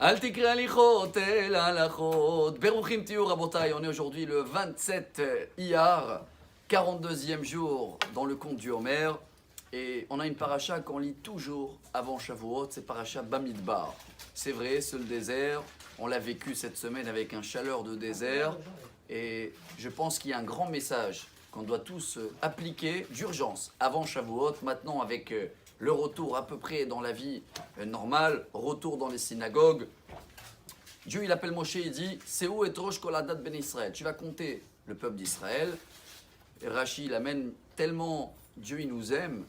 Al tikri alichot el halachot. Beruchim tiou rabotai. On est aujourd'hui le 27 Iyar, 42e jour dans le conte du Homer. Et on a une paracha qu'on lit toujours avant Shavuot, c'est paracha Bamidbar. C'est vrai, c'est le désert. On l'a vécu cette semaine avec un chaleur de désert. Et je pense qu'il y a un grand message qu'on doit tous appliquer d'urgence avant Shavuot. Maintenant, avec le retour à peu près dans la vie normale, retour dans les synagogues. Dieu, il appelle Moshe, il dit « C'est où et Rosh Koladat Ben Israël ?» Tu vas compter le peuple d'Israël. Et Rashi, il amène tellement Dieu, il nous aime.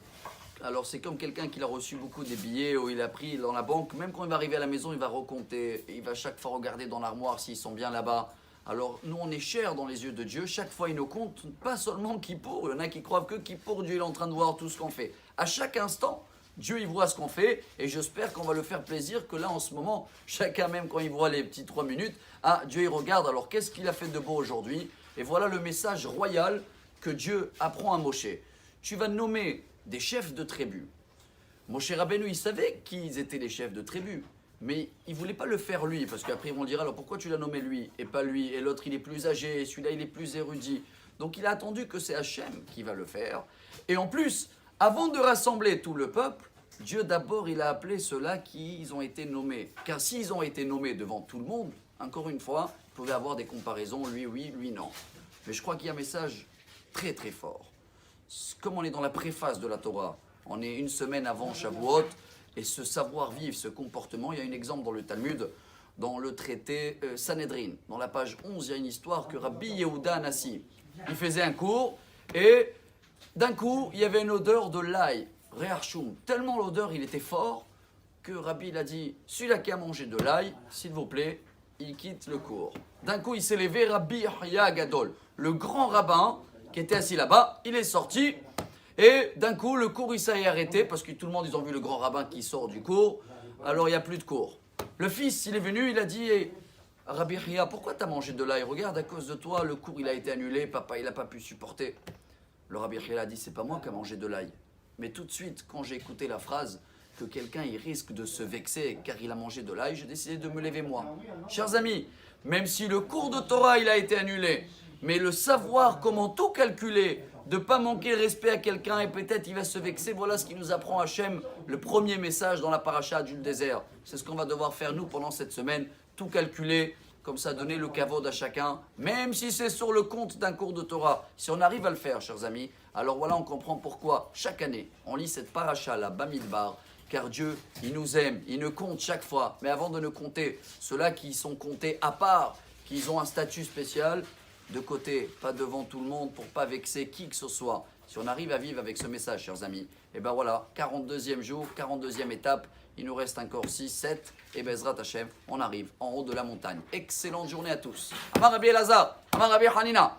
Alors c'est comme quelqu'un qui a reçu beaucoup des billets ou il a pris dans la banque. Même quand il va arriver à la maison, il va recompter. Et il va chaque fois regarder dans l'armoire s'ils sont bien là-bas. Alors nous, on est chers dans les yeux de Dieu. Chaque fois, il nous compte, pas seulement Kippour. Il y en a qui croient que Kippour, Dieu il est en train de voir tout ce qu'on fait. À chaque instant, Dieu, il voit ce qu'on fait. Et j'espère qu'on va le faire plaisir que là, en ce moment, chacun, même quand il voit les petits 3 minutes, ah, Dieu, il regarde. Alors, qu'est-ce qu'il a fait de beau aujourd'hui? Et voilà le message royal que Dieu apprend à Moshe. Tu vas nommer des chefs de tribu. Moshe Rabbeinu, il savait qui étaient les chefs de tribu. Mais il ne voulait pas le faire lui, parce qu'après ils vont dire alors pourquoi tu l'as nommé lui et pas lui, et l'autre il est plus âgé, et celui-là il est plus érudit. Donc il a attendu que c'est Hachem qui va le faire. Et en plus, avant de rassembler tout le peuple, Dieu d'abord il a appelé ceux-là qui ont été nommés. Car s'ils ont été nommés devant tout le monde, encore une fois, vous pouvez avoir des comparaisons, lui oui, lui non. Mais je crois qu'il y a un message très très fort. Comme on est dans la préface de la Torah, on est une semaine avant Shavuot, et ce savoir-vivre, ce comportement, il y a un exemple dans le Talmud, dans le traité Sanhedrin. Dans la page 11, il y a une histoire que Rabbi Yehuda Anassi, il faisait un cours, et d'un coup, il y avait une odeur de l'ail, Re'arshum. Tellement l'odeur, il était fort, que Rabbi il a dit, celui-là qui a mangé de l'ail, s'il vous plaît, il quitte le cours. D'un coup, il s'est levé, Rabbi Yahya Gadol, le grand rabbin, qui était assis là-bas, il est sorti, et d'un coup, le cours, il s'est arrêté, parce que tout le monde, ils ont vu le grand rabbin qui sort du cours, alors il n'y a plus de cours. Le fils, il est venu, il a dit, Rabbi Yahya, pourquoi tu as mangé de l'ail? Regarde, à cause de toi, le cours, il a été annulé, papa, il n'a pas pu supporter. Le Rabbi Yahya a dit, c'est pas moi qui ai mangé de l'ail. Mais tout de suite, quand j'ai écouté la phrase, que quelqu'un, il risque de se vexer car il a mangé de l'ail, j'ai décidé de me lever moi. Chers amis, même si le cours de Torah, il a été annulé, mais le savoir comment tout calculer, de ne pas manquer le respect à quelqu'un et peut-être il va se vexer, voilà ce qui nous apprend Hachem, le premier message dans la paracha du désert. C'est ce qu'on va devoir faire nous pendant cette semaine, tout calculer, comme ça donner le kavod à chacun, même si c'est sur le compte d'un cours de Torah. Si on arrive à le faire, chers amis, alors voilà on comprend pourquoi chaque année on lit cette paracha, la Bamidbar, car Dieu, il nous aime, il nous compte chaque fois. Mais avant de nous compter, ceux-là qui sont comptés à part, qui ont un statut spécial, de côté, pas devant tout le monde, pour pas vexer qui que ce soit. Si on arrive à vivre avec ce message, chers amis, et ben voilà, 42e jour, 42e étape, il nous reste encore 6, 7, et Bezrat Hashem, on arrive en haut de la montagne. Excellente journée à tous. Amar Rabbi Elazar, Amar Rabbi Hanina.